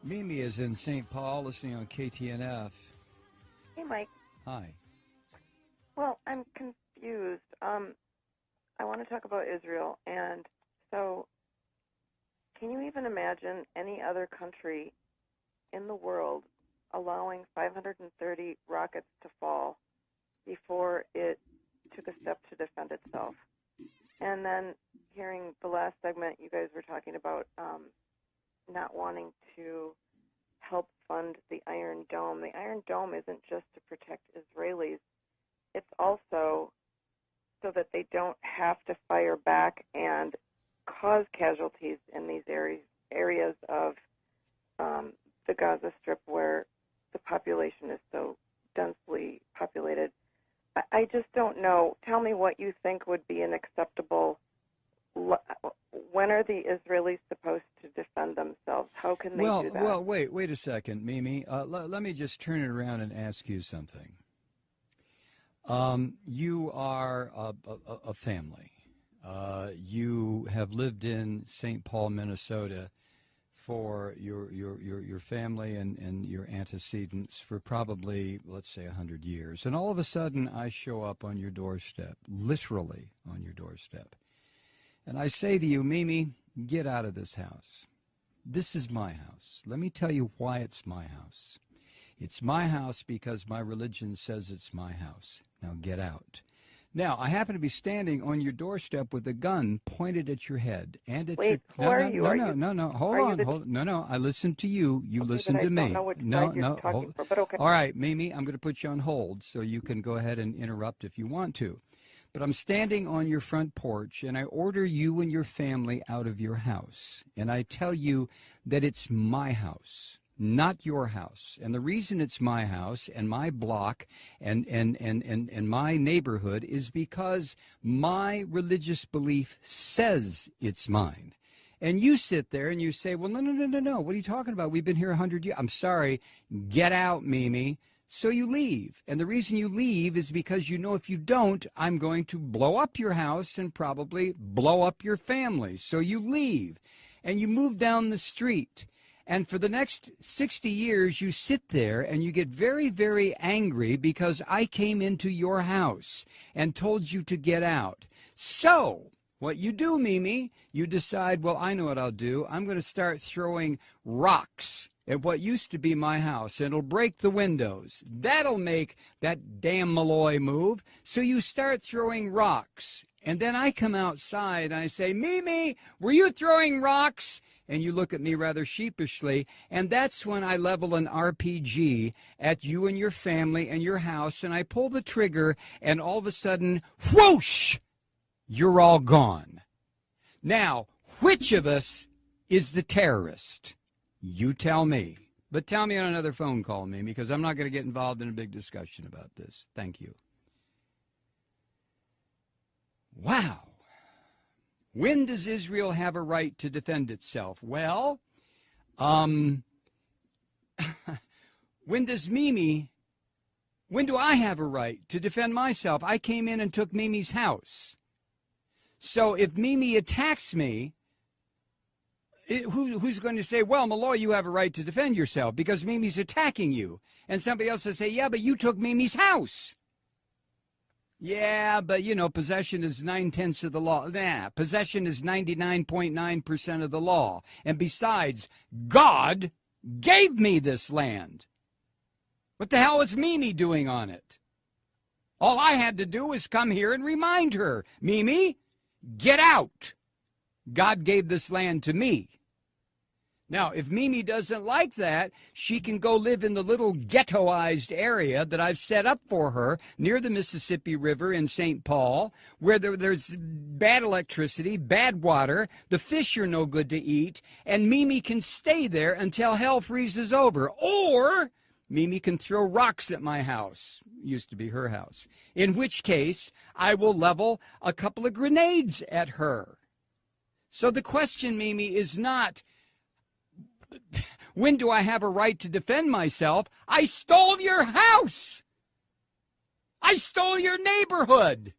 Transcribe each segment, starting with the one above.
Mimi is in St. Paul listening on KTNF. Hey, Mike. Hi. Well, I'm confused. I want to talk about Israel. And so can you even imagine any other country in the world allowing 530 rockets to fall before it took a step to defend itself? And then hearing the last segment, you guys were talking about not wanting to help fund the Iron Dome. The Iron Dome isn't just to protect Israelis. It's also so that they don't have to fire back and cause casualties in these areas of the Gaza Strip where the population is so densely populated. I just don't know. Tell me what you think would be an acceptable. When are the Israelis supposed to defend themselves? How can they do that? Well, wait a second, Mimi. Let me just turn it around and ask you something. You are a family. You have lived in St. Paul, Minnesota, for your family and your antecedents for probably, let's say, 100 years. And all of a sudden, I show up on your doorstep, literally on your doorstep. And I say to you, Mimi, get out of this house. This is my house. Let me tell you why it's my house. It's my house because my religion says it's my house. Now get out. Now, I happen to be standing on your doorstep with a gun pointed at your head and at Wait, your... who are you? No. Hold on. No. I listened to you. You okay, listened to I me. Don't know which side you're talking for, but okay. All right, Mimi, I'm going to put you on hold so you can go ahead and interrupt if you want to. But I'm standing on your front porch, and I order you and your family out of your house. And I tell you that it's my house, not your house. And the reason it's my house and my block and my neighborhood is because my religious belief says it's mine. And you sit there and you say, well, no. What are you talking about? We've been here 100 years. I'm sorry. Get out, Mimi. So you leave. And the reason you leave is because you know if you don't, I'm going to blow up your house and probably blow up your family. So you leave and you move down the street. And for the next 60 years, you sit there and you get very, very angry because I came into your house and told you to get out. So what you do, Mimi, you decide, well, I know what I'll do. I'm going to start throwing rocks at what used to be my house, and it'll break the windows. That'll make that damn Malloy move. So you start throwing rocks. And then I come outside and I say, Mimi, were you throwing rocks? And you look at me rather sheepishly, and that's when I level an RPG at you and your family and your house, and I pull the trigger, and all of a sudden, whoosh, you're all gone. Now, which of us is the terrorist? You tell me. But tell me on another phone call, Mimi, because I'm not going to get involved in a big discussion about this. Thank you. Wow. When does Israel have a right to defend itself? Well, when do I have a right to defend myself? I came in and took Mimi's house. So if Mimi attacks me, who's going to say, well, Malloy, you have a right to defend yourself because Mimi's attacking you? And somebody else will say, yeah, but you took Mimi's house. Yeah, but, possession is 9/10 of the law. Nah, possession is 99.9% of the law. And besides, God gave me this land. What the hell is Mimi doing on it? All I had to do was come here and remind her, Mimi, get out. God gave this land to me. Now, if Mimi doesn't like that, she can go live in the little ghettoized area that I've set up for her near the Mississippi River in St. Paul, where there's bad electricity, bad water, the fish are no good to eat, and Mimi can stay there until hell freezes over. Or Mimi can throw rocks at my house. Used to be her house. In which case, I will level a couple of grenades at her. So the question, Mimi, is not, when do I have a right to defend myself? I stole your house. I stole your neighborhood.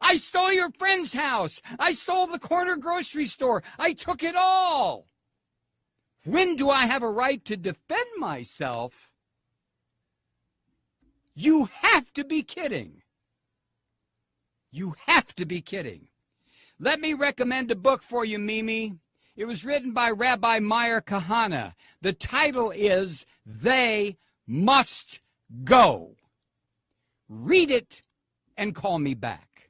I stole your friend's house. I stole the corner grocery store. I took it all. When do I have a right to defend myself? You have to be kidding. You have to be kidding. Let me recommend a book for you, Mimi. It was written by Rabbi Meir Kahana. The title is They Must Go. Read it and call me back.